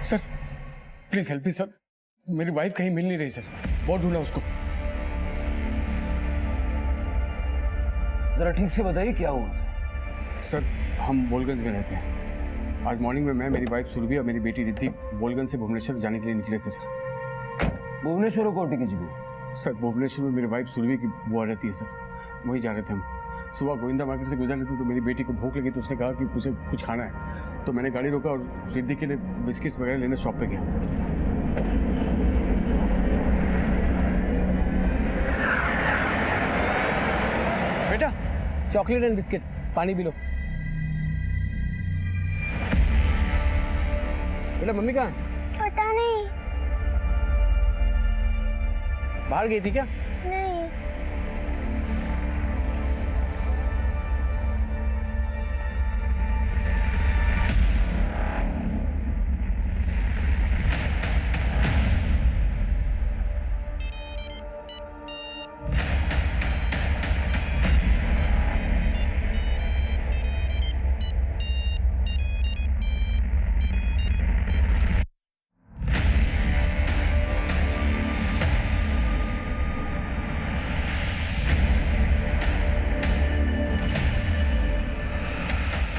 Sir please help me sir, मेरी wife कहीं मिल नहीं रही सर, बहुत ढूंढा उसको। जरा ठीक से बताइए क्या हुआ था। सर हम बोलगंज में रहते हैं। आज मॉर्निंग में मैं, मेरी वाइफ सुरभि और मेरी बेटी रिद्धि बोलगंज से भुवनेश्वर जाने के लिए निकले थे सर। भुवनेश्वर कोटी की जगह? सर भुवनेश्वर में मेरी वाइफ सुरभि की बुआ रहती है सर, वहीं जा रहे थे हम। सुबह गोविंदा मार्केट से गुजर रहे थे तो मेरी बेटी को भूख लगी तो उसने कहा कि मुझे कुछ खाना है, तो मैंने गाड़ी रोका और रिद्धि के लिए बिस्किट्स वगैरह लेने शॉप पे गया। बेटा चॉकलेट एंड बिस्किट, पानी पी लो। बेटा मम्मी कहाँ है? पता नहीं। बाहर गई थी क्या? नहीं।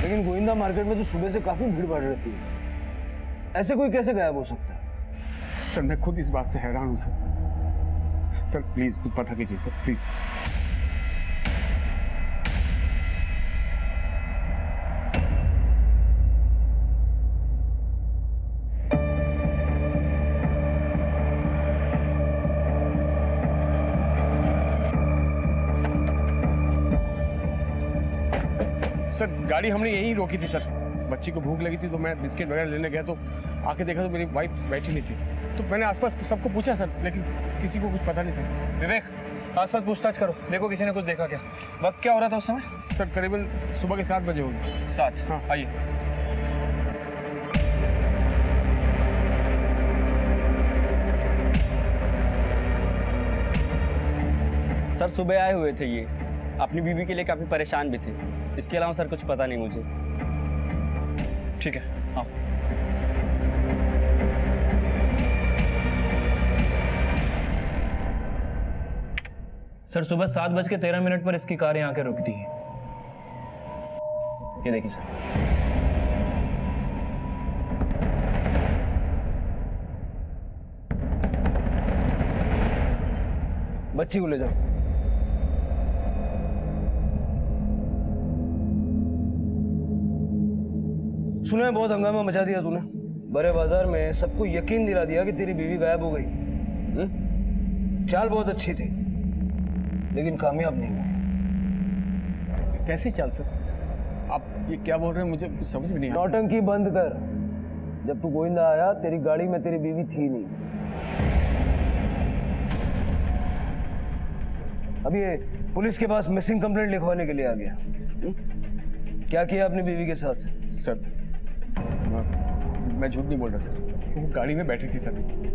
लेकिन गोविंदा मार्केट में तो सुबह से काफी भीड़ भाड़ रहती है, ऐसे कोई कैसे गायब हो सकता है? सर मैं खुद इस बात से हैरान हूँ सर। सर प्लीज कुछ पता कीजिए सर, प्लीज। सर गाड़ी हमने यहीं रोकी थी सर, बच्ची को भूख लगी थी तो मैं बिस्किट वगैरह लेने गया तो आके देखा तो मेरी वाइफ बैठी नहीं थी, तो मैंने आसपास सबको पूछा सर, लेकिन किसी को कुछ पता नहीं था सर। विवेक आसपास पूछताछ करो, देखो किसी ने कुछ देखा क्या। वक्त क्या हो रहा था उस समय? सर करीबन सुबह के 7 बजे होंगे। 7? हाँ। आइए। सर सुबह आए हुए थे ये, अपनी बीवी के लिए काफी परेशान भी थे। इसके अलावा सर कुछ पता नहीं मुझे। ठीक है, हाँ। सर सुबह 7:13 पर इसकी कार यहाँ आके रुकती है। ये देखिए सर। बच्ची को ले जाओ। सुना है बहुत हंगामा मचा दिया तूने, बड़े बाजार में सबको यकीन दिला दिया कि तेरी बीवी गायब हो गई। चाल बहुत अच्छी थी लेकिन कामयाब नहीं हुई। कैसी चाल सर? आप ये क्या बोल रहे हैं, मुझे कुछ समझ में नहीं आ रहा। नौटंकी बंद कर। जब तू गोविंदा आया तेरी गाड़ी में तेरी बीवी थी नहीं। अभी ये पुलिस के पास मिसिंग कंप्लेंट लिखवाने के लिए आ गया। क्या किया अपनी बीवी के साथ? सर मैं झूठ नहीं बोल रहा सर, वो गाड़ी में बैठी थी सर।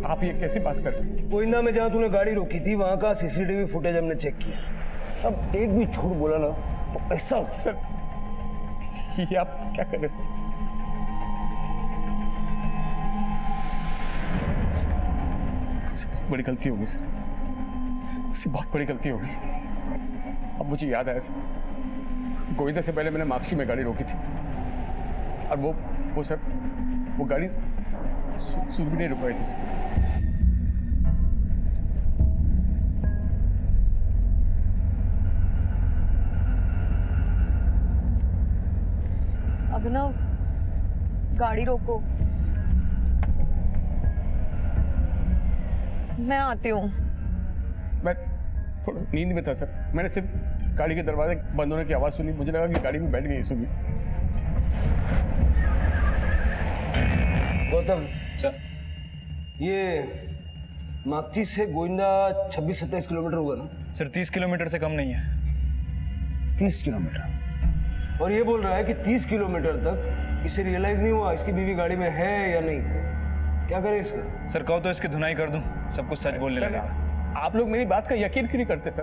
आप ये कैसी बात कर रहे हैं? गोविंदा में जहां तूने गाड़ी रोकी थी वहां का सीसीटीवी फुटेज हमने चेक किया। अब एक भी झूठ बोला ना तो ऐसा सर ये आप क्या कर रहे हैं सर? मुझसे बहुत बड़ी गलती होगी सर, मुझसे बहुत बड़ी गलती होगी। अब मुझे याद आया सर, गोविंदा से पहले मैंने माक्सी में गाड़ी रोकी थी और वो सर वो गाड़ी सुरभि ने रुकवाई थी सर। अभिनव गाड़ी रोको, मैं आती हूँ। मैं थोड़ा सा नींद में था सर, मैंने सिर्फ गाड़ी के दरवाजे बंद होने की आवाज़ सुनी, मुझे लगा कि गाड़ी में बैठ गई सुरभि। गौतम ये माकची से गोविंदा 26-27 किलोमीटर होगा ना? सर 30 किलोमीटर से कम नहीं है। 30 किलोमीटर। और ये बोल रहा है कि 30 किलोमीटर तक इसे रियलाइज नहीं हुआ इसकी बीवी गाड़ी में है या नहीं। क्या करें इसका? सर कहो तो इसकी धुनाई कर दूं, सब कुछ सच बोलने सर लगेगा। आप लोग मेरी बात का यकीन क्यों नहीं करते सर?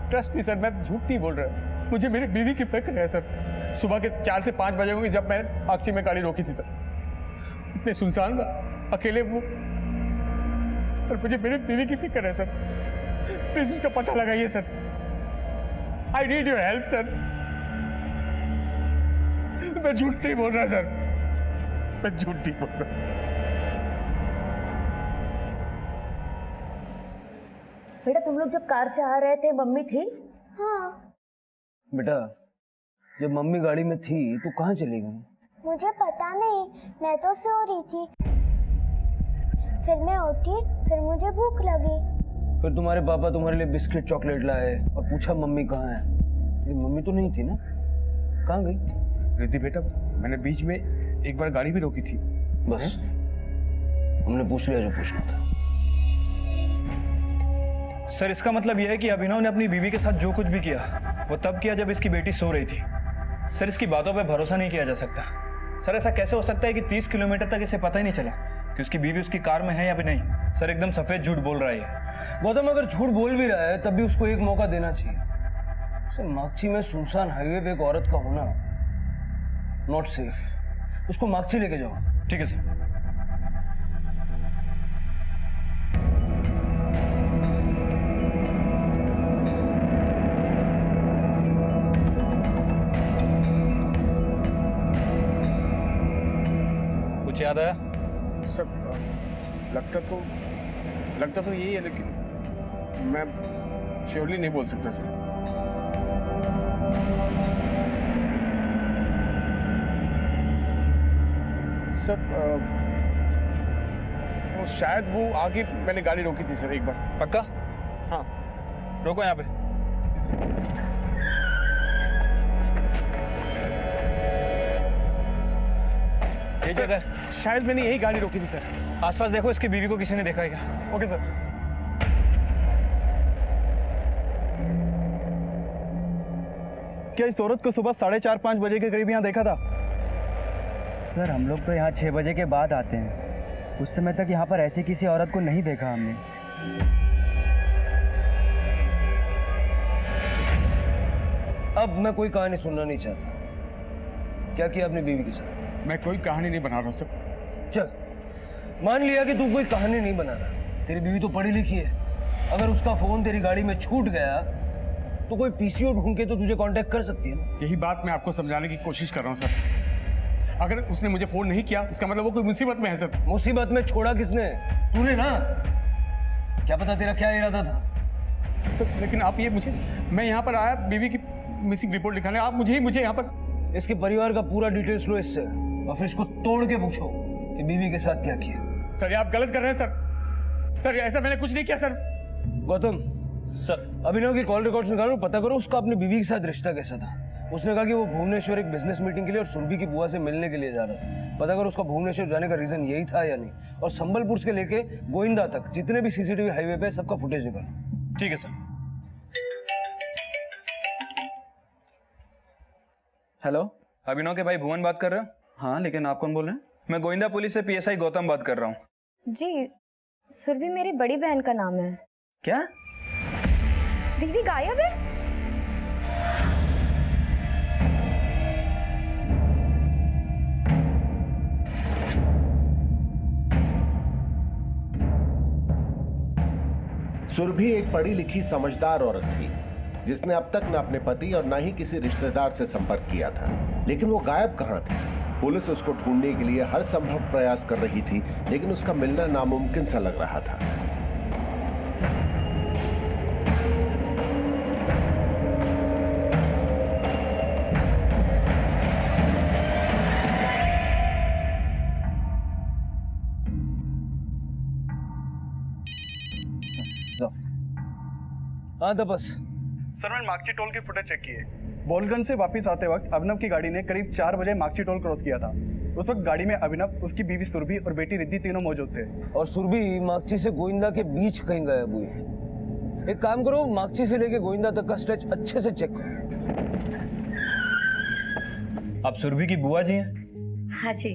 ट्रस्ट मी सर, मैं झूठ नहीं बोल रहा, मुझे मेरी बीवी की फिक्र है सर। सुबह के 4 से 5 बजे होंगे जब मैं माक्सी में गाड़ी रोकी थी सर। इतने सुनसान अकेले वो। सर मुझे मेरे बीवी की फिक्र है सर, प्लीज उसका पता लगाइए sir. I need your help sir. मैं झूठ नहीं बोल रहा सर, मैं झूठ नहीं बोल रहा। बेटा तुम लोग जब कार से आ रहे थे मम्मी थी? हाँ, बेटा जब मम्मी गाड़ी में थी तो कहाँ चली गई? मुझे पता नहीं, मैं तो सो रही थी। फिर मैं उठी, फिर मुझे भूख लगी। फिर तुम्हारे पापा तुम्हारे लिए बिस्किट चॉकलेट लाए और पूछा मम्मी कहाँ है। लेकिन मम्मी तो नहीं थी ना, कहाँ गई? रिद्धि बेटा, मैंने बीच में एक बार गाड़ी भी रोकी थी। बस हमने पूछ लिया जो पूछना था। सर इसका मतलब यह है कि अभिनव ने अपनी बीवी के साथ जो कुछ भी किया वो तब किया जब इसकी बेटी सो रही थी। सर इसकी बातों पे भरोसा नहीं किया जा सकता। सर ऐसा कैसे हो सकता है कि 30 किलोमीटर तक इसे पता ही नहीं चला कि उसकी बीवी उसकी कार में है या भी नहीं? सर एकदम सफेद झूठ बोल रहा है ये। गौतम अगर झूठ बोल भी रहा है तब भी उसको एक मौका देना चाहिए। सर मागची में सुनसान हाईवे पे एक औरत का होना नॉट सेफ। उसको मागची लेके जाओ। ठीक है सर। कुछ याद आया? सर लगता तो यही है, लेकिन मैं श्योरली नहीं बोल सकता सर। सर वो शायद वो आगे मैंने गाड़ी रोकी थी सर एक बार। पक्का? हाँ रोको यहाँ पे। ये सर, जगह शायद मैंने यही गाड़ी रोकी थी सर। आसपास देखो, इसकी बीवी को किसी ने देखा है क्या? Okay sir. क्या इस औरत को सुबह 4:30-5 बजे के करीब यहाँ देखा था? सर हम लोग तो यहाँ 6 बजे के बाद आते हैं। उस समय तक यहाँ पर ऐसी किसी औरत को नहीं देखा हमने। अब मैं कोई कहानी सुनना नहीं चाहता। क्या किया अपनी बीवी के साथ? मैं कोई कहानी नहीं बना रहा सर। चल मान लिया कि तू कोई कहानी नहीं बना रहा। तेरी बीवी तो पढ़ी लिखी है। अगर उसका फोन तेरी गाड़ी में छूट गया तो कोई पीसीओ ढूंढ के तो तुझे कांटेक्ट कर सकती है ना। यही बात मैं आपको समझाने की कोशिश कर रहा हूँ सर। अगर उसने मुझे फोन नहीं किया इसका मतलब वो कोई मुसीबत में है सर। मुसीबत में छोड़ा किसने? तूने ना। क्या पता तेरा क्या इरादा था? सर लेकिन आप ये मुझे, मैं यहाँ पर आया बीवी की मिसिंग रिपोर्ट लिखाने, आप मुझे यहाँ पर। इसके परिवार का पूरा डिटेल्स लो इससे और फिर इसको तोड़ के पूछो कि बीवी के साथ क्या किया। सर ये आप गलत कर रहे हैं सर। सर ऐसा मैंने कुछ नहीं किया सर। गौतम सर अभिनव की कॉल रिकॉर्ड्स निकालो, पता करो उसका अपनी बीवी के साथ रिश्ता कैसा था। उसने कहा कि वो भुवनेश्वर एक बिजनेस मीटिंग के लिए और सुरभि की बुआ से मिलने के लिए जा रहा था। पता करो उसका भुवनेश्वर जाने का रीजन यही था या नहीं। और संबलपुर से लेके गोविंदा तक जितने भी सीसीटीवी हाईवे पे सबका फुटेज निकालो। ठीक है सर। हेलो। अभिनव के भाई भुवन बात कर रहे हो? हाँ लेकिन आप कौन बोल रहे हैं? मैं गोविंदा पुलिस से पीएसआई गौतम बात कर रहा हूँ। जी सुरभि मेरी बड़ी बहन का नाम है। क्या? दीदी गायब है? सुरभि एक पढ़ी लिखी समझदार औरत थी जिसने अब तक न अपने पति और न ही किसी रिश्तेदार से संपर्क किया था। लेकिन वो गायब कहाँ थी? पुलिस उसको ढूंढने के लिए हर संभव प्रयास कर रही थी, लेकिन उसका मिलना नामुमकिन सा लग रहा था। हाँ तो बस सर मैंने मागची टोल की फुटेज चेक की है। बोलगंज से वापस आते वक्त अभिनव की गाड़ी ने करीब 4 बजे मागची टोल क्रॉस किया था। उस वक्त गाड़ी में अभिनव, उसकी बीवी सुरभि और बेटी रिद्धि तीनों मौजूद थे। और सुरभि मागची से गोविंदा के बीच कहीं गायब हुई। एक काम करो, मागची से लेके गोविंदा तक का स्ट्रेच अच्छे से चेक करो। आप सुरभि की बुआ जी हैं? हाँ जी।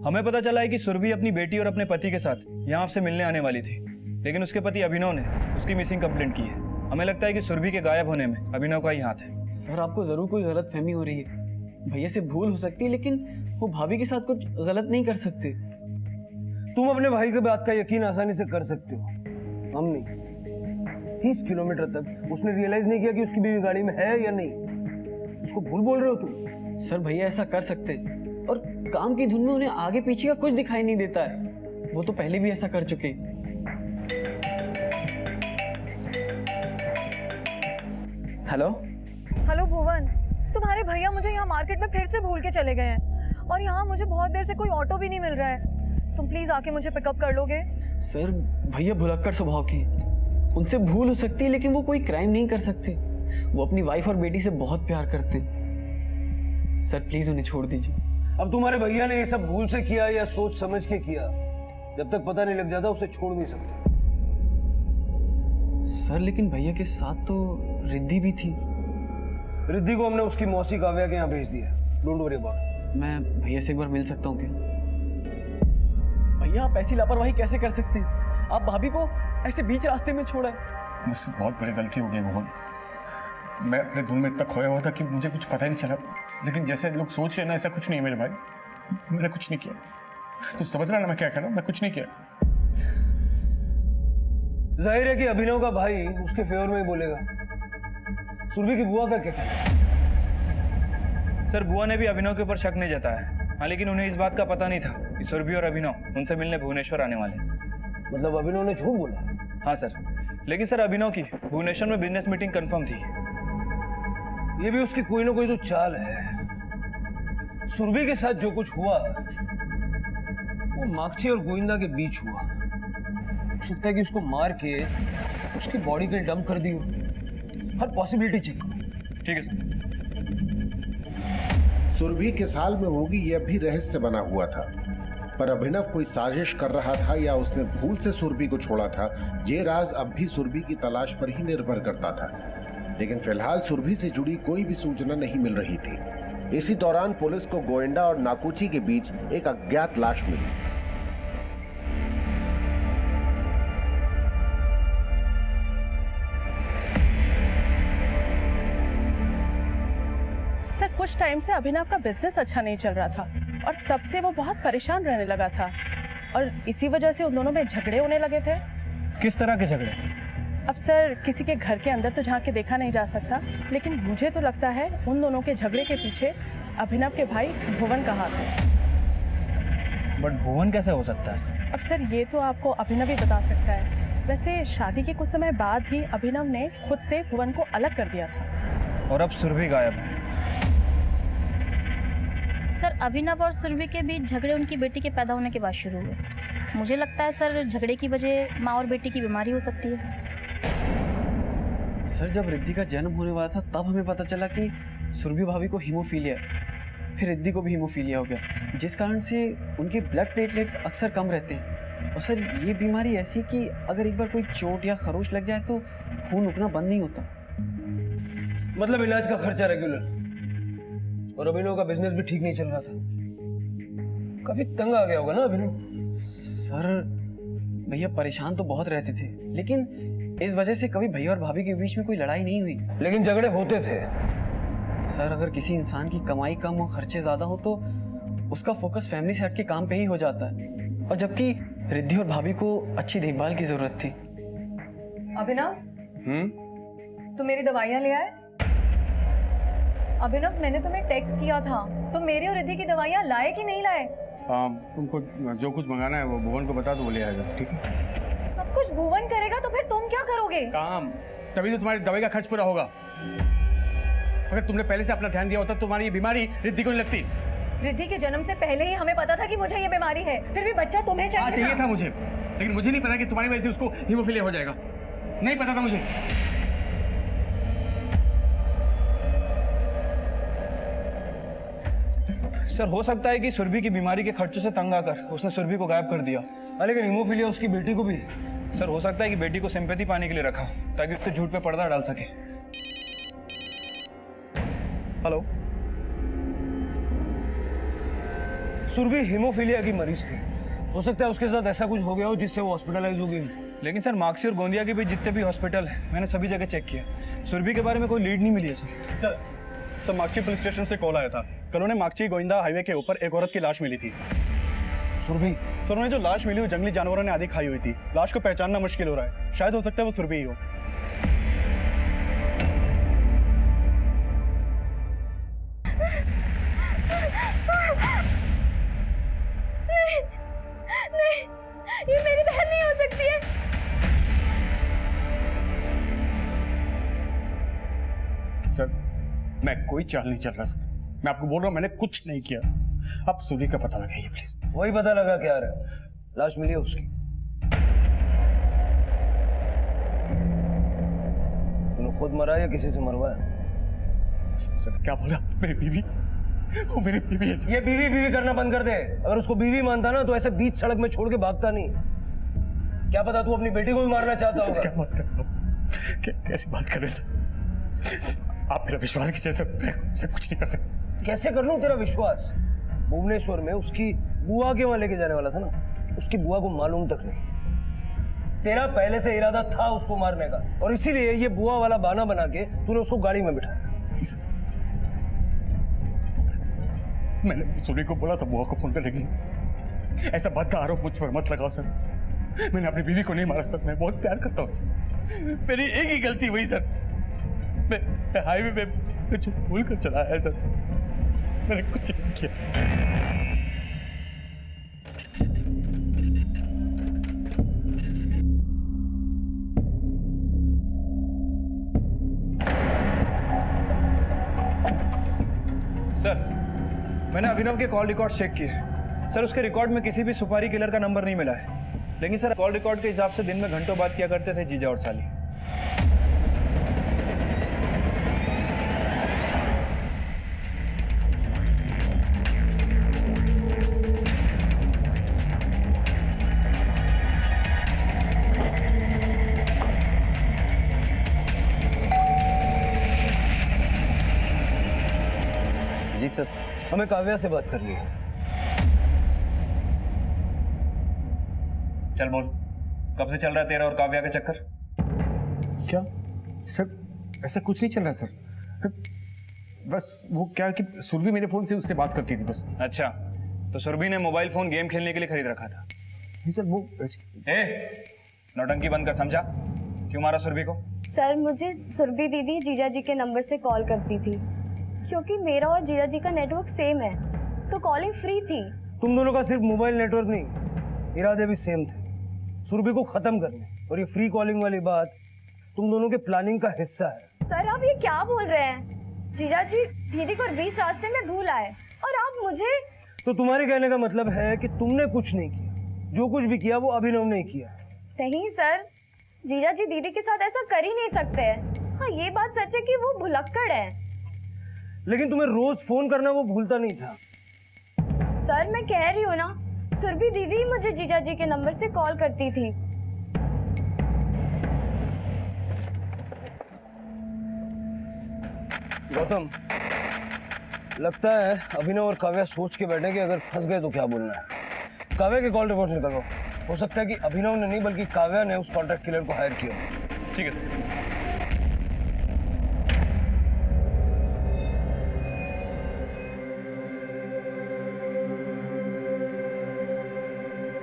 हमें पता चला है कि सुरभि अपनी बेटी और अपने पति के साथ यहाँ आपसे मिलने आने वाली थी, लेकिन उसके पति अभिनव ने उसकी मिसिंग कंप्लेंट की है। हमें लगता है कि सुरभि के गायब होने में अभिनव का ही हाथ है। सर आपको जरूर कोई गलत फहमी हो रही है। भैया से भूल हो सकती है लेकिन वो भाभी के साथ कुछ गलत नहीं कर सकते। तुम अपने भाई के बात का यकीन आसानी से कर सकते हो, हम नहीं। 30 किलोमीटर तक उसने रियलाइज नहीं किया कि उसकी बीवी गाड़ी में है या नहीं। उसको भूल बोल रहे हो तुम? सर भैया ऐसा कर सकते, और काम की धुन में उन्हें आगे पीछे का कुछ दिखाई नहीं देता है। वो तो पहले भी ऐसा कर चुके। हेलो हेलो भुवन, तुम्हारे भैया मुझे यहाँ मार्केट में फिर से भूल के चले गए हैं और यहाँ मुझे बहुत देर से कोई ऑटो भी नहीं मिल रहा है। तुम प्लीज आके मुझे पिकअप कर लोगे? सर भैया भुलक्कड़ स्वभाव के, उनसे भूल हो सकती है लेकिन वो कोई क्राइम नहीं कर सकते। वो अपनी वाइफ और बेटी से बहुत प्यार करते हैं। सर प्लीज उन्हें छोड़ दीजिए। अब तुम्हारे भैया ने ये सब भूल से किया या सोच समझ के किया, जब तक पता नहीं लग जाता उसे छोड़ नहीं सकते। सर लेकिन भैया के साथ तो रिद्धि भी थी। रिद्धि को हमने उसकी मौसी काव्या के यहाँ भेज दिया। Don't worry about. मैं भैया से एक बार मिल सकता हूँ क्या? भैया आप ऐसी लापरवाही कैसे कर सकते हैं? आप भाभी को ऐसे बीच रास्ते में छोड़ा है। मुझसे बहुत बड़ी गलती हो गई मोहन। मैं अपने धुन में इतना खोया हुआ था कि मुझे कुछ पता ही नहीं चला। लेकिन जैसे लोग सोच रहे ना, ऐसा कुछ नहीं है मेरे भाई। मैंने कुछ नहीं किया। तू समझ रहा ना मैं क्या कर रहा हूँ? मैं कुछ नहीं किया। जाहिर है कि अभिनव का भाई उसके फेवर में ही बोलेगा। सुरभि की बुआ का क्या कहना? सर बुआ ने भी अभिनव के ऊपर शक नहीं जताया। हाँ, लेकिन उन्हें इस बात का पता नहीं था कि सुरभि और अभिनव उनसे मिलने भुवनेश्वर आने वाले। मतलब अभिनव ने झूठ बोला? हाँ सर, लेकिन सर अभिनव की भुवनेश्वर में बिजनेस मीटिंग कंफर्म थी। ये भी उसकी कोई ना कोई तो चाल है। सुरभि के साथ जो कुछ हुआ वो मागची और गोविंदा के बीच हुआ। हो सकता है कि उसको मार के उसकी बॉडी के डंप कर दी हो। हर पॉसिबिलिटी चेक करो। ठीक है सर। सुरभि किस हाल में होगी यह भी रहस्य बना हुआ था, पर अभिनव कोई साजिश कर रहा था या उसने भूल से सुरभि को छोड़ा था, ये राज अब भी सुरभि की तलाश पर ही निर्भर करता था। लेकिन फिलहाल सुरभि से जुड़ी कोई भी सूचना नहीं मिल रही थी। इसी दौरान पुलिस को गोविंदा और नाकुची के बीच एक अज्ञात लाश मिली। सर कुछ टाइम से अभिनव का बिजनेस अच्छा नहीं चल रहा था और तब से वो बहुत परेशान रहने लगा था और इसी वजह से उन दोनों में झगड़े होने लगे थे। किस तरह के झगड़े? अब सर किसी के घर के अंदर तो झांक के देखा नहीं जा सकता, लेकिन मुझे तो लगता है उन दोनों के झगड़े के पीछे अभिनव के भाई भुवन का हाथ है। बट भुवन कैसे हो सकता है? अब सर ये तो आपको अभिनव ही बता सकता है। वैसे शादी के कुछ समय बाद ही अभिनव ने खुद से भुवन को अलग कर दिया था। और अब सुरभि गायब है। सर अभिनव और सुरभि के बीच झगड़े उनकी बेटी के पैदा होने के बाद शुरू हुए। मुझे लगता है सर झगड़े की वजह माँ और बेटी की बीमारी हो सकती है। सर जब रिद्धि का जन्म होने वाला था तब हमें पता चला कि सुरभि भाभी को हीमोफीलिया है। फिर रिद्धि को भी हीमोफीलिया हो गया, जिस कारण से उनके ब्लड प्लेटलेट्स अक्सर कम रहते हैं। और सर ये बीमारी ऐसी कि अगर एक बार कोई चोट या खरोच लग जाए तो खून रुकना बंद नहीं होता। मतलब इलाज का खर्चा रेगुलर, और अभिनव का बिजनेस भी ठीक नहीं चल रहा था। काफी तंग आ गया होगा ना अभिनव? सर भैया परेशान तो बहुत रहते थे, लेकिन इस वजह से कभी भैया और भाभी के बीच में कोई लड़ाई नहीं हुई। लेकिन झगड़े होते थे। सर अगर किसी इंसान की कमाई कम और खर्चे ज्यादा हो तो उसका फोकस फैमिली से हट के काम पे ही हो जाता है, और जबकि रिद्धि और भाभी को अच्छी देखभाल की जरूरत थी। अभिनव, तुम मेरी दवाइयाँ ले आए? अभिनव मैंने तुम्हें टेक्स्ट किया था, तुम मेरी और रिद्धि की दवाइयाँ लाए कि नहीं लाए? तुमको जो कुछ मंगाना है वो भुवन को बता दो, वो ले आएगा। ठीक है? सब कुछ भुवन करेगा तो फिर तुम क्या करोगे? काम, तभी तो तुम्हारी दवाई का खर्च पूरा होगा। अगर तुमने पहले से अपना ध्यान दिया होता तो तुम्हारी ये बीमारी रिद्धि को नहीं लगती। रिद्धि के जन्म से पहले ही हमें पता था कि मुझे ये बीमारी है, फिर भी बच्चा तुम्हें चाहिए था मुझे, लेकिन मुझे नहीं पता कि तुम्हारी वजह से उसको हीमोफीलिया हो जाएगा। नहीं पता था मुझे। सर हो सकता है कि सुरभि की बीमारी के खर्चों से तंग आकर उसने सुरभि को गायब कर दिया। लेकिन हीमोफीलिया उसकी बेटी को भी है। सर हो सकता है कि बेटी को सिंपैथी पाने के लिए रखा हो ताकि उसके झूठ पे पर्दा डाल सके। हेलो, सुरभि हीमोफीलिया की मरीज थी। हो सकता है उसके साथ ऐसा कुछ हो गया हो जिससे वो हॉस्पिटलाइज हो गई। लेकिन सर माक्सी और गोंदिया के बीच जितने भी हॉस्पिटल है मैंने सभी जगह चेक किया, सुरभि के बारे में कोई लीड नहीं मिली है। सर मागची पुलिस स्टेशन से कॉल आया था। कल उन्हें मागची गोविंदा हाईवे के ऊपर एक औरत की लाश मिली थी। सुरभि? सर उन्हें जो लाश मिली वो जंगली जानवरों ने आधी खाई हुई थी। लाश को पहचानना मुश्किल हो रहा है, शायद हो सकता है वो सुरभि ही हो। नहीं, ये मेरी बहन नहीं हो सकती है। सर मैं कोई चाल नहीं चल रहा सर, मैं आपको बोल रहा हूँ मैंने कुछ नहीं किया। आप सुरभि का पता लगाइए प्लीज। वही पता लगा क्या रहा? लाश मिली है उसकी? तूने खुद मरा या किसी से मरवाया? सर क्या बोला? मेरी बीवी, वो मेरी बीवी है सर। ये बीवी बीवी करना बंद कर दे। अगर उसको बीवी मानता ना तो ऐसे बीच सड़क में छोड़ के भागता नहीं। क्या पता तू अपनी बेटी को भी मारना चाहता होगा। क्या बात कर रहे हो? कैसी बात कर रहे सर? आप मेरा विश्वास कीजिए सर, मैं से कुछ नहीं कर सकता। कैसे कर लूं तेरा विश्वास? भुवनेश्वर में उसकी बुआ के वहां लेके जाने वाला था ना, उसकी बुआ को मालूम तक नहीं। तेरा पहले से इरादा था उसको मारने का, और इसीलिए ये बुआ वाला बहाना बना के तूने उसको गाड़ी में बिठाया। मैंने सुरभि को बोला था बुआ को फोन करेगी। ऐसा भद्दा आरोप मुझ पर मत लगाओ सर। मैंने अपनी बीवी को नहीं मारा सर, मैं बहुत प्यार करता हूँ सर। मेरी एक ही गलती हुई सर, मैं हाईवे पे कुछ भूल कर चला है सर, मैंने कुछ नहीं किया। सर मैंने अभिनव के कॉल रिकॉर्ड चेक किए सर, उसके रिकॉर्ड में किसी भी सुपारी किलर का नंबर नहीं मिला है। लेकिन सर कॉल रिकॉर्ड के हिसाब से दिन में घंटों बात किया करते थे जीजा और साली। जी सर, हमें काव्या से बात करनी है। चल बोल, कब से चल रहा है तेरा और काव्या का चक्कर? क्या सर? ऐसा कुछ नहीं चल रहा सर, बस वो क्या कि सुरभि मेरे फोन से उससे बात करती थी बस। अच्छा, तो सुरभि ने मोबाइल फोन गेम खेलने के लिए खरीद रखा था? नहीं सर, वो नौटंकी बंद कर, समझा? क्यों मारा सुरभि को? सर मुझे सुरभि दीदी जीजा जी के नंबर से कॉल करती थी, क्योंकि मेरा और जीजा जी का नेटवर्क सेम है, तो कॉलिंग फ्री थी। तुम दोनों का सिर्फ मोबाइल नेटवर्क नहीं, इरादे भी सेम थे, सुरभि को खत्म करने। और ये फ्री कॉलिंग वाली बात तुम दोनों के प्लानिंग का हिस्सा है। सर आप ये क्या बोल रहे हैं? जीजा जी दीदी को बीच रास्ते में भूल आए और आप मुझे। तो तुम्हारे कहने का मतलब है कि तुमने कुछ नहीं किया, जो कुछ भी किया वो अभिनव ने किया। नहीं सर, जीजा जी दीदी के साथ ऐसा कर ही नहीं सकते। हाँ ये बात सच है कि वो भुलक्कड़ है, लेकिन तुम्हें रोज फोन करना वो भूलता नहीं था। सर मैं कह रही हूँ ना, सुरभि दीदी मुझे जीजा जी के नंबर से कॉल करती थी। गौतम, लगता है अभिनव और काव्या सोच के बैठे कि अगर फंस गए तो क्या बोलना है। काव्या के कॉल रिकॉर्ड निकलो। हो सकता है कि अभिनव ने नहीं बल्कि काव्या ने उस कॉन्ट्रैक्ट किलर को हायर किया। ठीक है सर।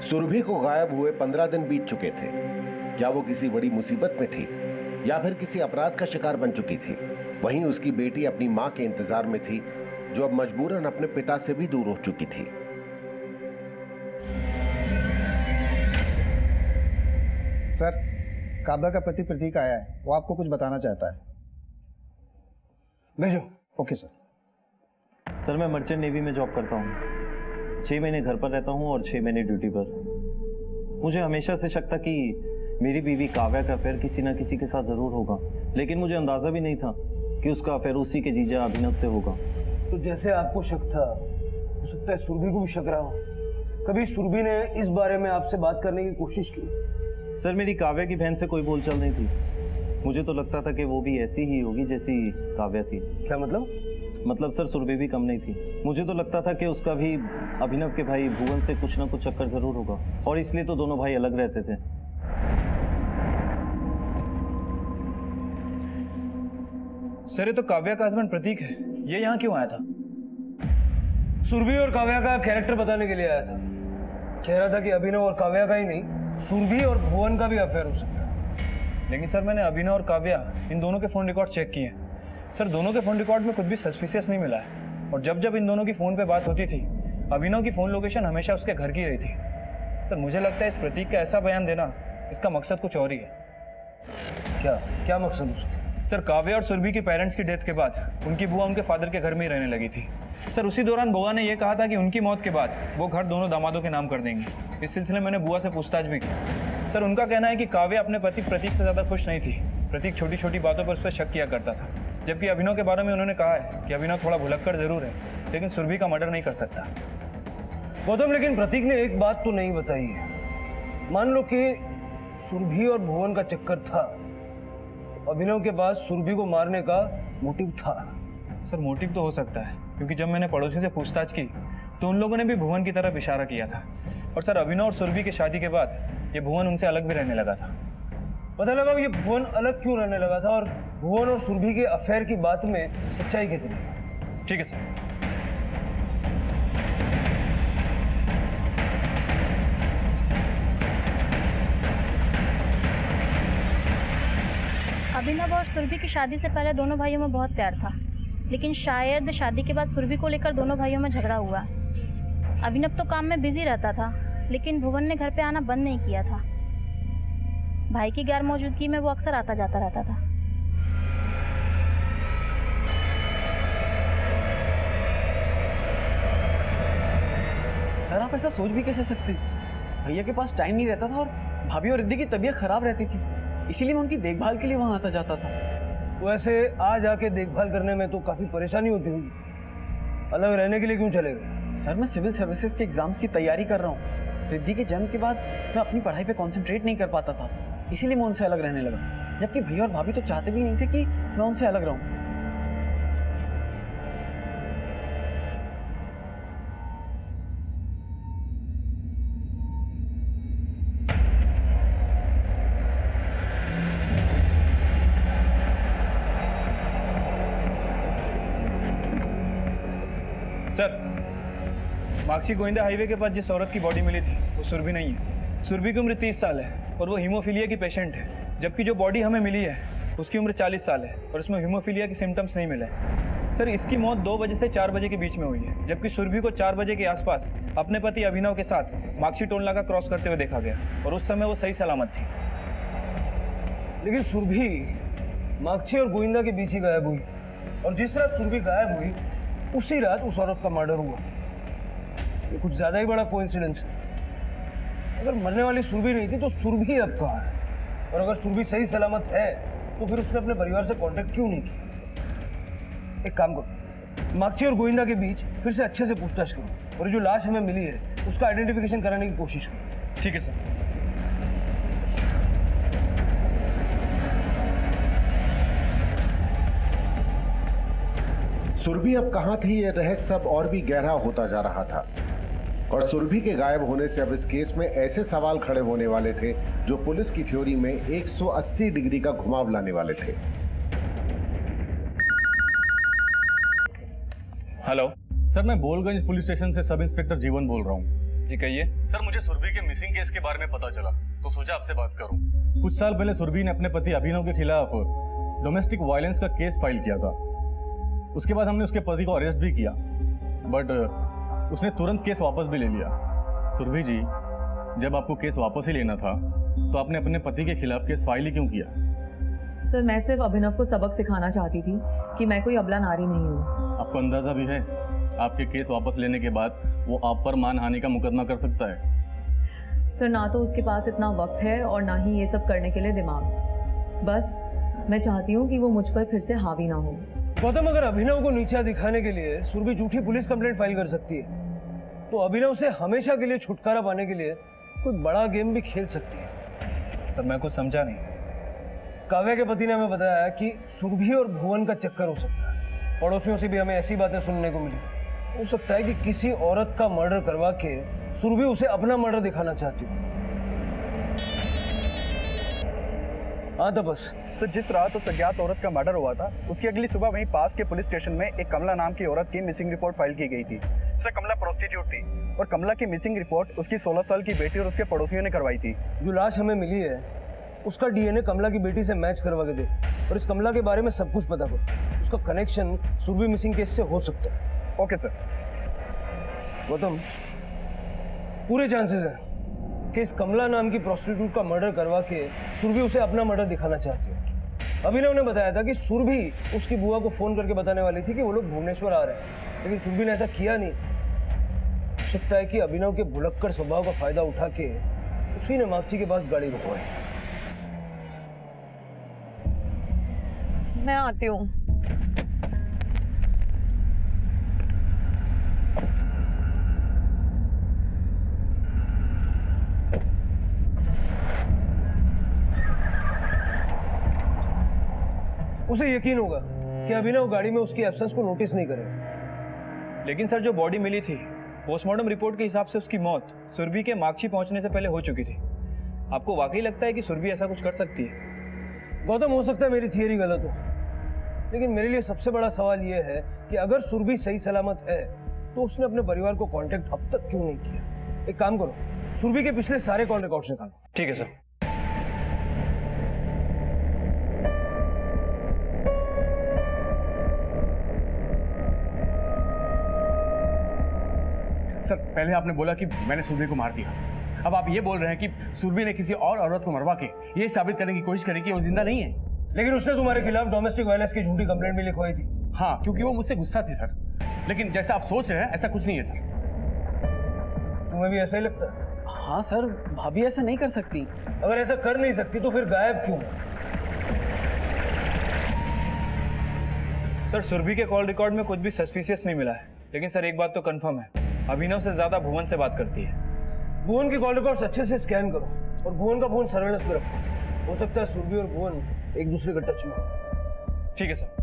सुरभि को गायब हुए 15 दिन बीत चुके थे। क्या वो किसी बड़ी मुसीबत में थी या फिर किसी अपराध का शिकार बन चुकी थी? वहीं उसकी बेटी अपनी मां के इंतजार में थी, जो अब मजबूरन अपने पिता से भी दूर हो चुकी थी। सर, काव्या का पति प्रतीक आया है, वो आपको कुछ बताना चाहता है। भेजो। Okay sir. सर मैं मर्चेंट नेवी में जॉब करता हूँ, 6 महीने घर पर रहता हूँ और 6 महीने ड्यूटी पर। मुझे हमेशा से शक था कि मेरी बीवी काव्या का अफेयर किसी ना किसी के साथ जरूर होगा, लेकिन मुझे अंदाजा भी नहीं था कि उसका अफेयर उसी के जीजा अभिनव से होगा। तो जैसे आपको शक था, हो सकता है सुरभि को भी शक रहा हो। कभी सुरभि ने इस बारे में आपसे बात करने की कोशिश की? सर मेरी काव्या की बहन से कोई बोलचाल नहीं थी। मुझे तो लगता था कि वो भी ऐसी ही होगी जैसी काव्या थी। क्या मतलब? मतलब सर सुरभि भी कम नहीं थी। मुझे तो लगता था कि उसका भी अभिनव के भाई भुवन से कुछ ना कुछ चक्कर जरूर होगा, और इसलिए तो दोनों भाई अलग रहते थे। सर ये तो काव्या का हस्बैंड प्रतीक है, ये यहाँ क्यों आया था? सुरभि और काव्या का कैरेक्टर बताने के लिए आया था। कह रहा था कि अभिनव और काव्या का ही नहीं, सुरभि और भुवन का भी अफेयर हो सकता है। लेकिन सर मैंने अभिनव और काव्या इन दोनों के फ़ोन रिकॉर्ड चेक किए हैं सर, दोनों के फ़ोन रिकॉर्ड में कुछ भी सस्पिशियस नहीं मिला है। और जब जब इन दोनों की फ़ोन पे बात होती थी, अभिनव की फ़ोन लोकेशन हमेशा उसके घर की रही थी। सर मुझे लगता है इस प्रतीक का ऐसा बयान देना, इसका मकसद कुछ और ही है। क्या मकसद उसका? सर काव्या और सुरभि के पेरेंट्स की डेथ के बाद उनकी बुआ उनके फादर के घर में ही रहने लगी थी सर। उसी दौरान बुआ ने यह कहा था कि उनकी मौत के बाद वो घर दोनों दामादों के नाम कर देंगी। इस सिलसिले में मैंने बुआ से पूछताछ भी की सर। उनका कहना है कि काव्या अपने पति प्रतीक से ज़्यादा खुश नहीं थी। प्रतीक छोटी छोटी बातों पर उस पर शक किया करता था, जबकि अभिनव के बारे में उन्होंने कहा है कि अभिनव थोड़ा भुलक्कड़ जरूर है, लेकिन सुरभि का मर्डर नहीं कर सकता। गौतम, लेकिन प्रतीक ने एक बात तो नहीं बताई है। मान लो कि सुरभि और भुवन का चक्कर था, अभिनव के पास सुरभि को मारने का मोटिव था। सर मोटिव तो हो सकता है, क्योंकि जब मैंने पड़ोसी से पूछताछ की तो उन लोगों ने भी भुवन की तरफ इशारा किया था। और सर अभिनव और सुरभि की शादी के बाद ये भुवन उनसे अलग भी रहने लगा था। पता लगा ये भुवन अलग क्यों रहने लगा था, और भुवन और सुरभि के अफेयर की बात में सच्चाई कितनी? ठीक है सर। अभिनव और सुरभि की शादी से पहले दोनों भाइयों में बहुत प्यार था, लेकिन शायद शादी के बाद सुरभि को लेकर दोनों भाइयों में झगड़ा हुआ। अभिनव तो काम में बिजी रहता था, लेकिन भुवन ने घर पे आना बंद नहीं किया था। भाई की गैर मौजूदगी में वो अक्सर आता जाता रहता था। सर आप ऐसा सोच भी कैसे सकते? भैया के पास टाइम नहीं रहता था और भाभी और रिद्धि की तबीयत खराब रहती थी, इसीलिए मैं उनकी देखभाल के लिए वहां आता जाता था। वैसे आ जाके देखभाल करने में तो काफी परेशानी होती होगी, अलग रहने के लिए क्यों चले गए? सर मैं सिविल सर्विसेज के एग्जाम्स की तैयारी कर रहा हूँ। रिद्धि के जन्म के बाद मैं अपनी पढ़ाई पे कंसंट्रेट नहीं कर पाता था, इसीलिए मैं उनसे अलग रहने लगा। जबकि भैया और भाभी तो चाहते भी नहीं थे कि मैं उनसे अलग रहूं। सर मार्क्सी गोविंदा हाईवे के पास जिस औरत की बॉडी मिली थी वो सुरभि नहीं है। सुरभि की उम्र 30 साल है और वो हीमोफीलिया की पेशेंट है, जबकि जो बॉडी हमें मिली है उसकी उम्र 40 साल है और उसमें हीमोफीलिया के सिम्टम्स नहीं मिले। सर इसकी मौत 2 बजे से 4 बजे के बीच में हुई है, जबकि सुरभि को 4 बजे के आसपास अपने पति अभिनव के साथ मार्क्सी टोल नाका क्रॉस करते हुए देखा गया और उस समय वो सही सलामत थी। लेकिन सुरभि मार्क्सी और गोविंदा के बीच ही गायब हुई, और जिस रात सुरभि गायब हुई उसी रात उस औरत का मर्डर हुआ। ये कुछ ज्यादा ही बड़ा कोइंसिडेंस है। अगर मरने वाली सुरभि नहीं थी तो सुरभि अब कहाँ है? और अगर सुरभि सही सलामत है तो फिर उसने अपने परिवार से कांटेक्ट क्यों नहीं किया? एक काम करो, मार्क्सी और गोविंदा के बीच फिर से अच्छे से पूछताछ करो, और जो लाश हमें मिली है उसका आइडेंटिफिकेशन कराने की कोशिश करो। ठीक है सर। सुरभि अब कहां थी, ये रहस्य अब और भी गहरा होता जा रहा था। और सुरभि के गायब होने से अब इस केस में ऐसे सवाल खड़े होने वाले थे जो पुलिस की थ्योरी में 180 डिग्री का घुमाव लाने वाले थे। हेलो सर, मैं बोलगंज पुलिस स्टेशन से सब इंस्पेक्टर जीवन बोल रहा हूँ। जी कहिए। सर मुझे सुरभि के मिसिंग केस के बारे में पता चला तो सोचा आपसे बात करूं। कुछ साल पहले सुरभि ने अपने पति अभिनव के खिलाफ डोमेस्टिक वायलेंस का केस फाइल किया था। उसके बाद हमने उसके पति को अरेस्ट भी किया, बट उसने तुरंत केस वापस भी ले लिया। सुरभि जी, जब आपको केस वापस ही लेना था तो आपने अपने पति के खिलाफ केस फाइल ही क्यों किया? सर मैं सिर्फ अभिनव को सबक सिखाना चाहती थी कि मैं कोई अबला नारी नहीं हूँ। आपको अंदाजा भी है आपके केस वापस लेने के बाद वो आप पर मानहानि का मुकदमा कर सकता है। सर ना तो उसके पास इतना वक्त है और ना ही ये सब करने के लिए दिमाग। बस मैं चाहती हूँ कि वो मुझ पर फिर से हावी ना हो। गौतम, अगर अभिनव को नीचा दिखाने के लिए सुरभि झूठी पुलिस कंप्लेंट फाइल कर सकती है तो अभिनव से हमेशा के लिए छुटकारा पाने के लिए कोई बड़ा गेम भी खेल सकती है। सर मैं कुछ समझा नहीं। काव्या के पति ने हमें बताया कि सुरभि और भुवन का चक्कर हो सकता है। पड़ोसियों से भी हमें ऐसी बातें सुनने को मिली। हो सकता है कि किसी औरत का मर्डर करवा के सुरभि उसे अपना मर्डर दिखाना चाहती हो। हाँ तो बस। तो जिस रात उस अज्ञात औरत का मर्डर हुआ था उसकी अगली सुबह वहीं पास के पुलिस स्टेशन में एक कमला नाम की औरत की मिसिंग रिपोर्ट फाइल की गई थी। सर कमला प्रोस्टिट्यूट थी और कमला की मिसिंग रिपोर्ट उसकी 16 साल की बेटी और उसके पड़ोसियों ने करवाई थी। जो लाश हमें मिली है उसका डीएनए कमला की बेटी से मैच करवा के दे और इस कमला के बारे में सब कुछ पता करो। उसका कनेक्शन सुरभि मिसिंग केस से हो सकता है। Okay sir. गौतम, पूरे चांसेस हैं कि इस कमला नाम की प्रोस्टिट्यूट का मर्डर करवा के सुरभि उसे अपना मर्डर दिखाना चाहती है। अभिनव ने बताया था कि सुरभि उसकी बुआ को फोन करके बताने वाली थी कि वो लोग भुवनेश्वर आ रहे हैं, लेकिन सुरभि ने ऐसा किया नहीं था। हो सकता है कि अभिनव के भुलक्कड़ स्वभाव का फायदा उठा के उसी ने मागची के पास गाड़ी रुकवाई। मैं आती हूँ। उसे यकीन होगा कि अभिनव गाड़ी में उसकी एब्सेंस को नोटिस नहीं करेगा। लेकिन सर जो बॉडी मिली थी पोस्टमार्टम रिपोर्ट के हिसाब से उसकी मौत सुरभि के मागची पहुंचने से पहले हो चुकी थी। आपको वाकई लगता है कि सुरभि ऐसा कुछ कर सकती है? गौतम, हो सकता है मेरी थियरी गलत हो, लेकिन मेरे लिए सबसे बड़ा सवाल यह है कि अगर सुरभि सही सलामत है तो उसने अपने परिवार को कांटेक्ट अब तक क्यों नहीं किया? एक काम करो, सुरभि के पिछले सारे कॉल रिकॉर्ड्स निकालो। ठीक है सर। सर पहले आपने बोला कि मैंने सुरभि को मार दिया, अब आप ये बोल रहे हैं कि सुरभि ने किसी और औरत को मरवा के ये साबित करने की कोशिश करी कि वो जिंदा नहीं है। लेकिन उसने तुम्हारे खिलाफ डोमेस्टिक वायलेंस की झूठी कंप्लेंट भी लिखवाई थी। हाँ, क्योंकि वो मुझसे गुस्सा थी सर, लेकिन जैसा आप सोच रहे हैं ऐसा कुछ नहीं है सर। तुम्हें भी ऐसा ही लगता है? हाँ सर, भाभी ऐसा नहीं कर सकती। अगर ऐसा कर नहीं सकती तो फिर गायब क्यों? सर सुरभि के कॉल रिकॉर्ड में कुछ भी सस्पिशियस नहीं मिला है, लेकिन सर एक बात तो कंफर्म है, अभिनव से ज्यादा भुवन से बात करती है। भुवन की कॉल रिकॉर्ड्स अच्छे से स्कैन करो और भुवन का फोन सर्वेलेंस पे रखो। हो सकता है सुरभि और भुवन एक दूसरे के टच में हो। ठीक है सर।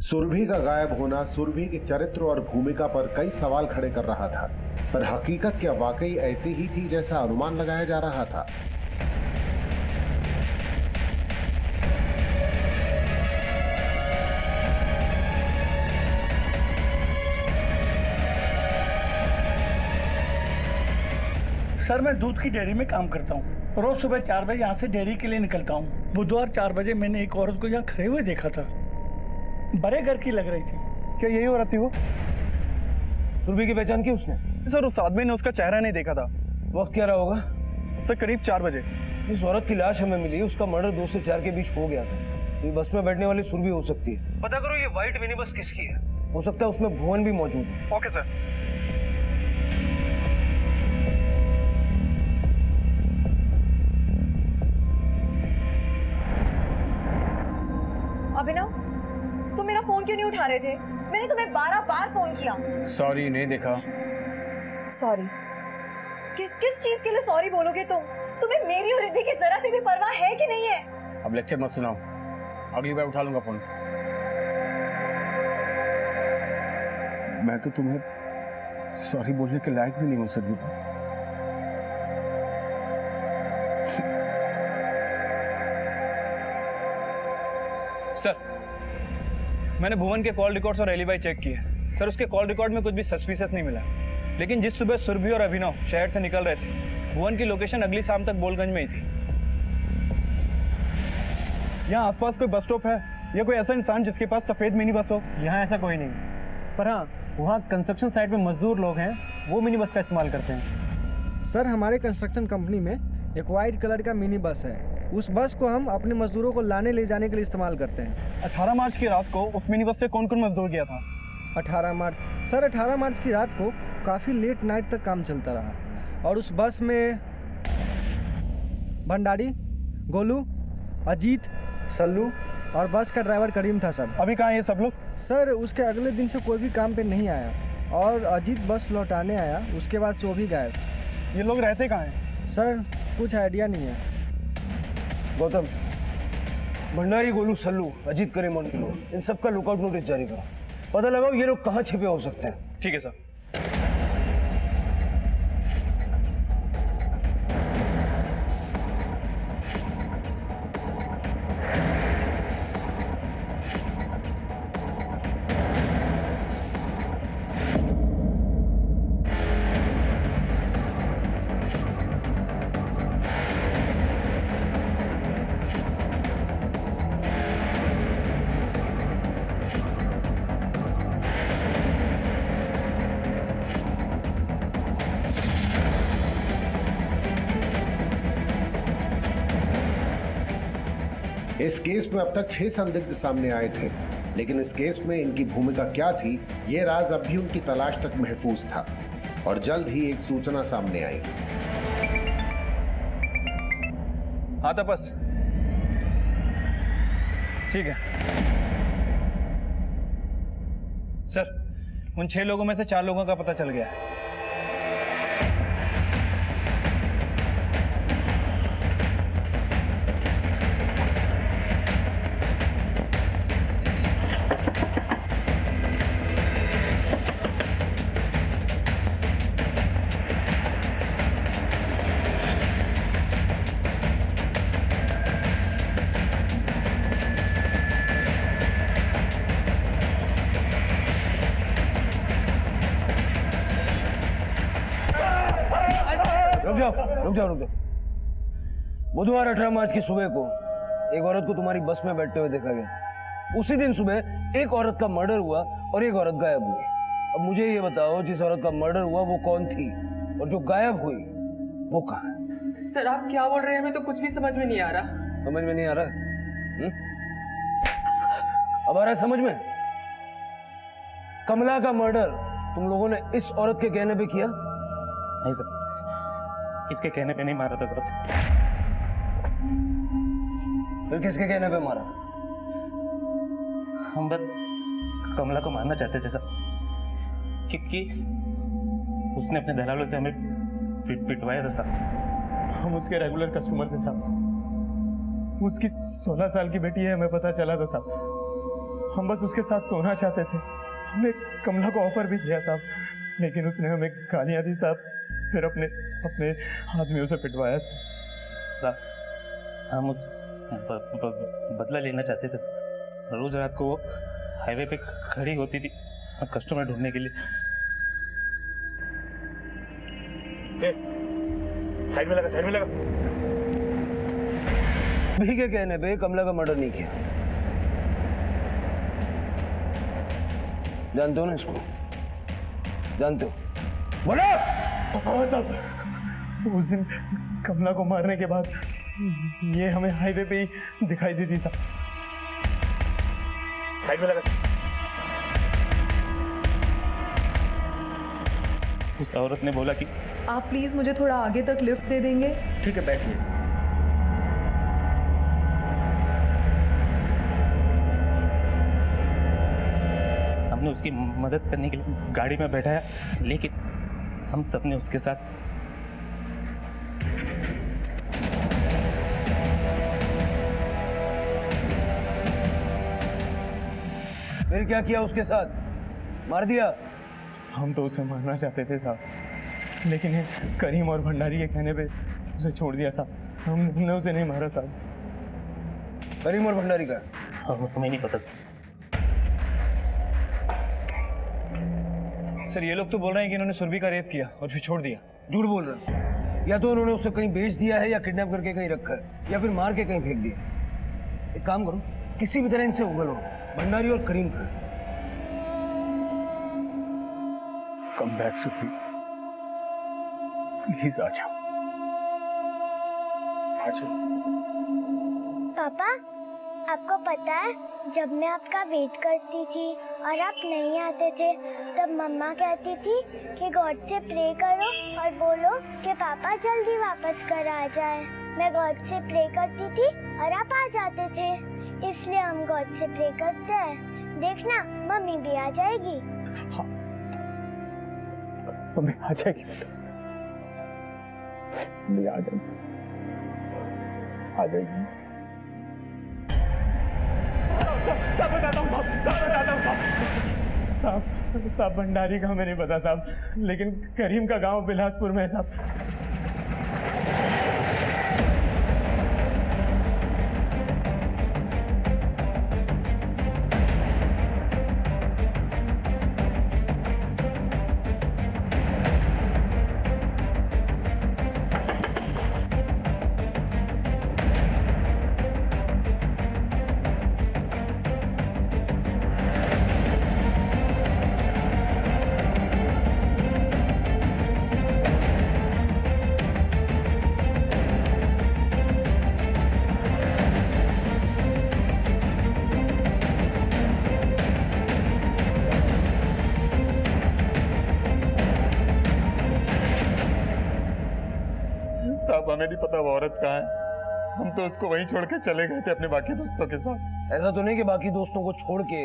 सुरभि का गायब होना सुरभि के चरित्र और भूमिका पर कई सवाल खड़े कर रहा था, पर हकीकत क्या वाकई ऐसी ही थी जैसा अनुमान लगाया जा रहा था? सर मैं दूध की डेयरी में काम करता हूँ। रोज सुबह 4 बजे यहाँ से डेयरी के लिए निकलता हूँ। बुधवार 4 बजे मैंने एक औरत को यहाँ खड़े हुए देखा था, बड़े घर की लग रही थी। क्या यही औरत थी वो? सुरभि की पहचान की उसने? सर उस आदमी ने उसका चेहरा नहीं देखा था। वक्त क्या रहा होगा? सर करीब 4 बजे। जिस औरत की लाश हमें मिली उसका मर्डर 2 से 4 के बीच हो गया था। ये बस में बैठने वाली सुरभि हो सकती है। पता करो ये व्हाइट मिनी बस किसकी है। हो सकता है उसमें भुवन भी मौजूद है। Okay sir. अभिनव, तुम मेरा फोन क्यों नहीं उठा रहे थे? मैंने तुम्हें 12 बार फोन किया। सॉरी, नहीं देखा। सॉरी? किस किस चीज के लिए सॉरी बोलोगे तुम? तुम्हें मेरी और रिद्धि की जरा सी भी परवाह है कि नहीं है? अब लेक्चर मत सुनाओ, अगली बार उठा लूंगा फोन। मैं तो तुम्हें सॉरी बोलने के लायक भी नहीं हूं सर। सर मैंने भुवन के कॉल रिकॉर्ड्स और एलिबाई चेक किए। सर उसके कॉल रिकॉर्ड में कुछ भी सस्पिशियस नहीं मिला, लेकिन जिस सुबह सुरभि और अभिनव शहर से निकल रहे थे भुवन की लोकेशन अगली शाम तक बोलगंज में ही थी। यहाँ आसपास कोई बस स्टॉप है या कोई ऐसा इंसान जिसके पास सफेद मिनी बस हो? यहाँ ऐसा कोई नहीं, पर हाँ वहाँ कंस्ट्रक्शन साइट में मजदूर लोग हैं, वो मिनी बस का इस्तेमाल करते हैं। सर हमारे कंस्ट्रक्शन कंपनी में एक वाइट कलर का मिनी बस है। उस बस को हम अपने मजदूरों को लाने ले जाने के लिए इस्तेमाल करते हैं। 18 मार्च की रात को उस मिनी बस से कौन कौन मजदूर गया था? 18 मार्च? सर 18 मार्च की रात को काफ़ी लेट नाइट तक काम चलता रहा और उस बस में भंडारी, गोलू, अजीत, सल्लू और बस का ड्राइवर करीम था सर। अभी कहाँ है ये सब लोग? सर उसके अगले दिन से कोई भी काम पे नहीं आया और अजीत बस लौटाने आया, उसके बाद से वो भी गायब। ये लोग रहते कहाँ हैं? सर कुछ आइडिया नहीं है। गौतम, भंडारी, गोलू, सल्लू, अजीत, करीम और इन सब का लुकआउट नोटिस जारी करो। पता लगाओ ये लोग कहाँ छिपे हो सकते हैं। ठीक है सर। इस केस में अब तक 6 संदिग्ध सामने आए थे, लेकिन इस केस में इनकी भूमिका क्या थी, ये राज अब भी उनकी तलाश तक महफूज था और जल्द ही एक सूचना सामने आई। हाँ तपस, ठीक है सर, उन 6 लोगों में से 4 लोगों का पता चल गया है। रुक जाओ। बुधवार 18 मार्च की सुबह को एक औरत को तुम्हारी बस में बैठते हुए देखा गया। उसी दिन सुबह एक औरत का मर्डर हुआ और एक औरत गायब हुई। अब मुझे ये बताओ, जिस औरत का मर्डर हुआ वो कौन थी और जो गायब हुई वो कहाँ है? सर आप क्या बोल रहे हैं, हमें तो कुछ भी समझ में नहीं आ रहा। समझ में नहीं आ रहा? अब आ रहा है समझ में? कमला का मर्डर तुम लोगों ने इस औरत के कहने पे किया? नहीं सर, इसके कहने पे नहीं मारा था सर। फिर किसके कहने पे मारा? हम बस कमला को मारना चाहते थे सर, क्योंकि उसने अपने दलालों से हमें पिटवाया था सर। हम उसके रेगुलर कस्टमर थे साहब। उसकी 16 साल की बेटी है, हमें पता चला था साहब। हम बस उसके साथ सोना चाहते थे। हमने कमला को ऑफर भी किया साहब, लेकिन उसने हमें गालियां दी साहब, फिर अपने आदमियों से पिटवाया साहब। हम उस बदला लेना चाहते थे सर। रोज रात को वो हाईवे पे खड़ी होती थी कस्टमर ढूंढने के लिए। साइड में लगा। भी के कहने पे कमला का मर्डर नहीं किया। जानते हो ना इसको? जानते हो? बोलो! हाँ साहब, उस दिन कमला को मारने के बाद ये हमें हाईवे पे ही दिखाई दी थी साहब। साइड में लगा। उस औरत ने बोला कि आप प्लीज मुझे थोड़ा आगे तक लिफ्ट दे देंगे? ठीक है, बैठिए। हमने उसकी मदद करने के लिए गाड़ी में बैठाया, लेकिन हम सबने उसके साथ फिर क्या किया उसके साथ? मार दिया? हम तो उसे मारना चाहते थे साहब, लेकिन ये करीम और भंडारी के कहने पे उसे छोड़ दिया साहब। हमने उसे नहीं मारा साहब। करीम और भंडारी का? हमें नहीं पता सर। सर ये लोग तो बोल रहे हैं कि इन्होंने सुरभि का रेप किया और फिर छोड़ दिया। झूठ बोल रहे हैं। या तो उन्होंने उसे कहीं बेच दिया है, या किडनैप करके कहीं रखा है, या फिर मार के कहीं फेंक दिया। एक काम करो, किसी भी तरह इनसे उगलो, भंडारी और करीम का। कम बैक सुरभि, प्लीज आ जाओ। पापा, आपको पता है जब मैं आपका वेट करती थी और आप नहीं आते थे, तब मम्मा कहती थी कि गॉड से प्रे करो और बोलो कि पापा जल्दी वापस कर आ जाए। मैं गॉड से प्रे करती थी और आप आ जाते थे, इसलिए हम गॉड से प्रे करते हैं। देखना मम्मी भी आ जाएगी। हाँ, मम्मी आ जाएगी, मम्मी आ जाएगी, आ जाएगी। साहब बताता हूँ साहब, भंडारी का हमें नहीं पता साहब, लेकिन करीम का गांव बिलासपुर में है साहब। हमें नहीं पता वो औरत कहाँ है। हम तो उसको वहीं छोड़ के चले गए थे अपने बाकी दोस्तों के साथ। ऐसा तो नहीं कि बाकी दोस्तों को छोड़ के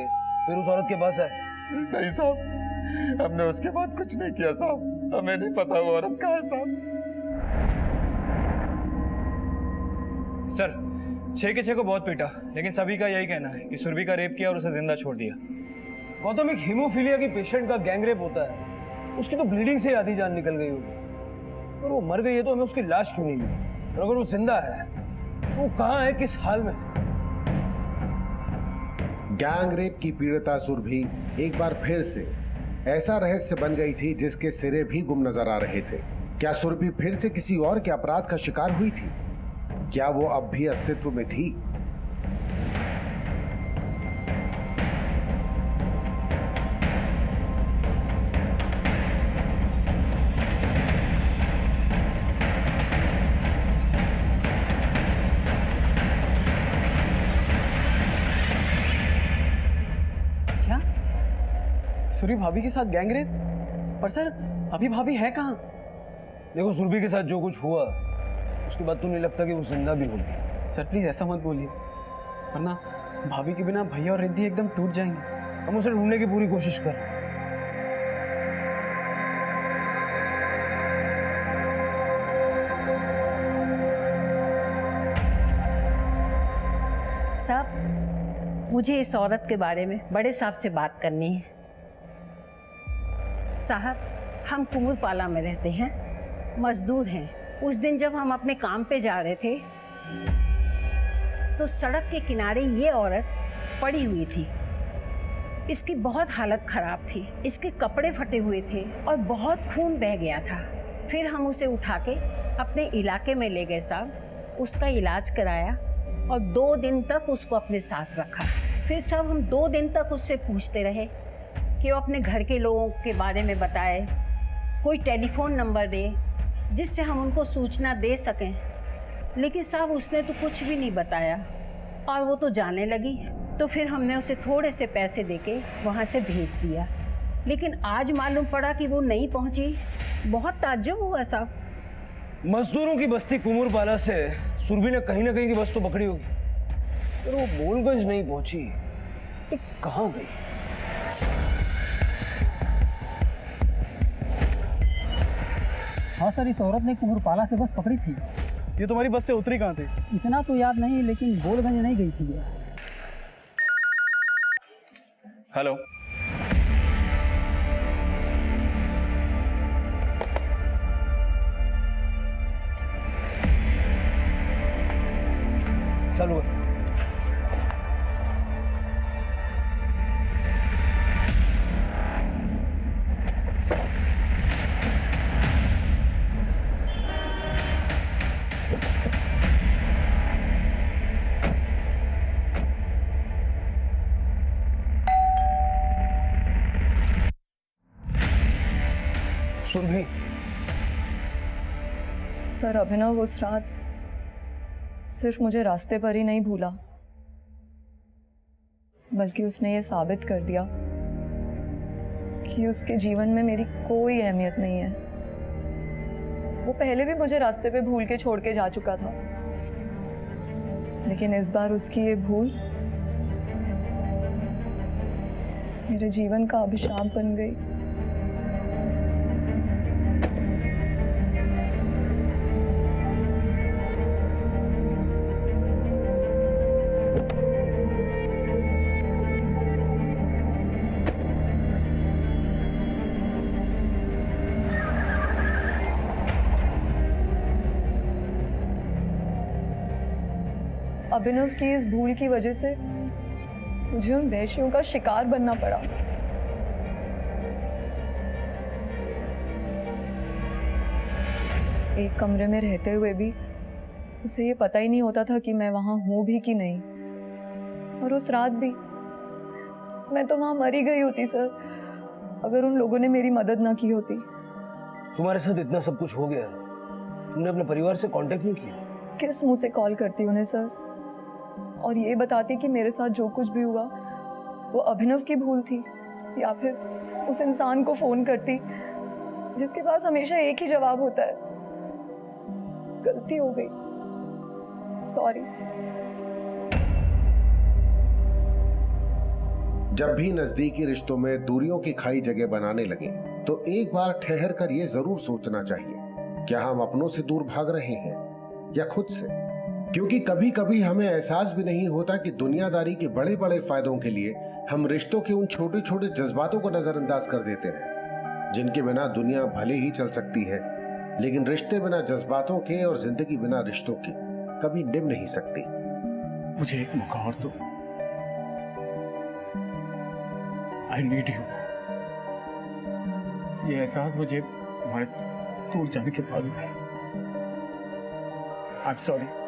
फिर उस औरत के पास आए? नहीं साहब, हमने उसके बाद कुछ नहीं किया साहब। हमें नहीं पता वो औरत कहाँ है साहब। सर 6 के 6 को बहुत पीटा, लेकिन सभी का यही कहना है कि सुरभि का रेप किया और उसे जिंदा छोड़ दिया। गौतम, एक हीमोफीलिया की पेशेंट का गैंग रेप होता है, उसकी तो ब्लीडिंग से आधी जान निकल गई होगी। और वो मर गई है तो हमें उसकी लाश क्यों नहीं मिली? और अगर वो जिंदा है तो वो कहाँ है, किस हाल में? गैंग रेप की पीड़िता सुरभि एक बार फिर से ऐसा रहस्य बन गई थी जिसके सिरे भी गुम नजर आ रहे थे। क्या सुरभि फिर से किसी और के अपराध का शिकार हुई थी? क्या वो अब भी अस्तित्व में थी? क्या सुरभि भाभी के साथ गैंग रेप? पर सर अभी भाभी है कहाँ? देखो, सुरभि के साथ जो कुछ हुआ उसके बाद तो नहीं लगता कि वो जिंदा भी होगी। सर प्लीज ऐसा मत बोलिए, वरना भाभी के बिना भैया और रिद्धि एकदम टूट जाएंगे। हम उसे ढूंढने की पूरी कोशिश कर। साहब, मुझे इस औरत के बारे में बड़े साहब से बात करनी है। साहब, हम कुमुदपाला में रहते हैं, मजदूर हैं। उस दिन जब हम अपने काम पे जा रहे थे तो सड़क के किनारे ये औरत पड़ी हुई थी। इसकी बहुत हालत खराब थी, इसके कपड़े फटे हुए थे और बहुत खून बह गया था। फिर हम उसे उठा के अपने इलाके में ले गए साहब, उसका इलाज कराया और 2 दिन तक उसको अपने साथ रखा। फिर साहब हम 2 दिन तक उससे पूछते रहे कि वो अपने घर के लोगों के बारे में बताए, कोई टेलीफोन नंबर दे जिससे हम उनको सूचना दे सकें। लेकिन साहब उसने तो कुछ भी नहीं बताया और वो तो जाने लगी। तो फिर हमने उसे थोड़े से पैसे देके वहाँ से भेज दिया, लेकिन आज मालूम पड़ा कि वो नहीं पहुँची। बहुत ताज्जुब हुआ साहब। मजदूरों की बस्ती कुमुरपाला से सुरभि ने कहीं ना कहीं की बस तो पकड़ी होगी, पर वो बोलगंज नहीं पहुंची। तो कहाँ गई? हाँ सर, इस औरत ने कुमुरपाला से बस पकड़ी थी। ये तुम्हारी बस से उतरी कहाँ थी? इतना तो याद नहीं, लेकिन बोलगंज नहीं गई थी। हेलो, चालू है। सुरभि, सर अभिनव उस रात सिर्फ मुझे रास्ते पर ही नहीं भूला, बल्कि उसने ये साबित कर दिया कि उसके जीवन में मेरी कोई अहमियत नहीं है। वो पहले भी मुझे रास्ते पे भूल के छोड़ के जा चुका था, लेकिन इस बार उसकी ये भूल मेरे जीवन का अभिशाप बन गई। अभिनव की इस भूल की वजह से मुझे उन वैश्यों का शिकार बनना पड़ा। एक कमरे में रहते हुए भी उसे ये पता ही नहीं होता था कि मैं वहां हूं भी कि नहीं। और उस रात भी मैं तो वहां मरी गई होती सर, अगर उन लोगों ने मेरी मदद ना की होती। तुम्हारे साथ इतना सब कुछ हो गया, तुमने अपने परिवार से कांटेक्ट नहीं किया? किस मुंह से कॉल करती उन्हें सर, और ये बताती कि मेरे साथ जो कुछ भी हुआ वो अभिनव की भूल थी, या फिर उस इंसान को फोन करती जिसके पास हमेशा एक ही जवाब होता है, गलती हो गई, सॉरी। जब भी नजदीकी रिश्तों में दूरियों की खाई जगह बनाने लगे तो एक बार ठहर कर ये जरूर सोचना चाहिए, क्या हम अपनों से दूर भाग रहे हैं या खुद से? क्योंकि कभी कभी हमें एहसास भी नहीं होता कि दुनियादारी के बड़े बड़े फायदों के लिए हम रिश्तों के उन छोटे छोटे जज्बातों को नजरअंदाज कर देते हैं, जिनके बिना दुनिया भले ही चल सकती है, लेकिन रिश्ते बिना जज्बातों के और जिंदगी बिना रिश्तों की कभी निभ नहीं सकती। मुझे एक मौका और दो। I need you. ये एहसास मुझे हमारे दूर जाने के बाद। I am sorry.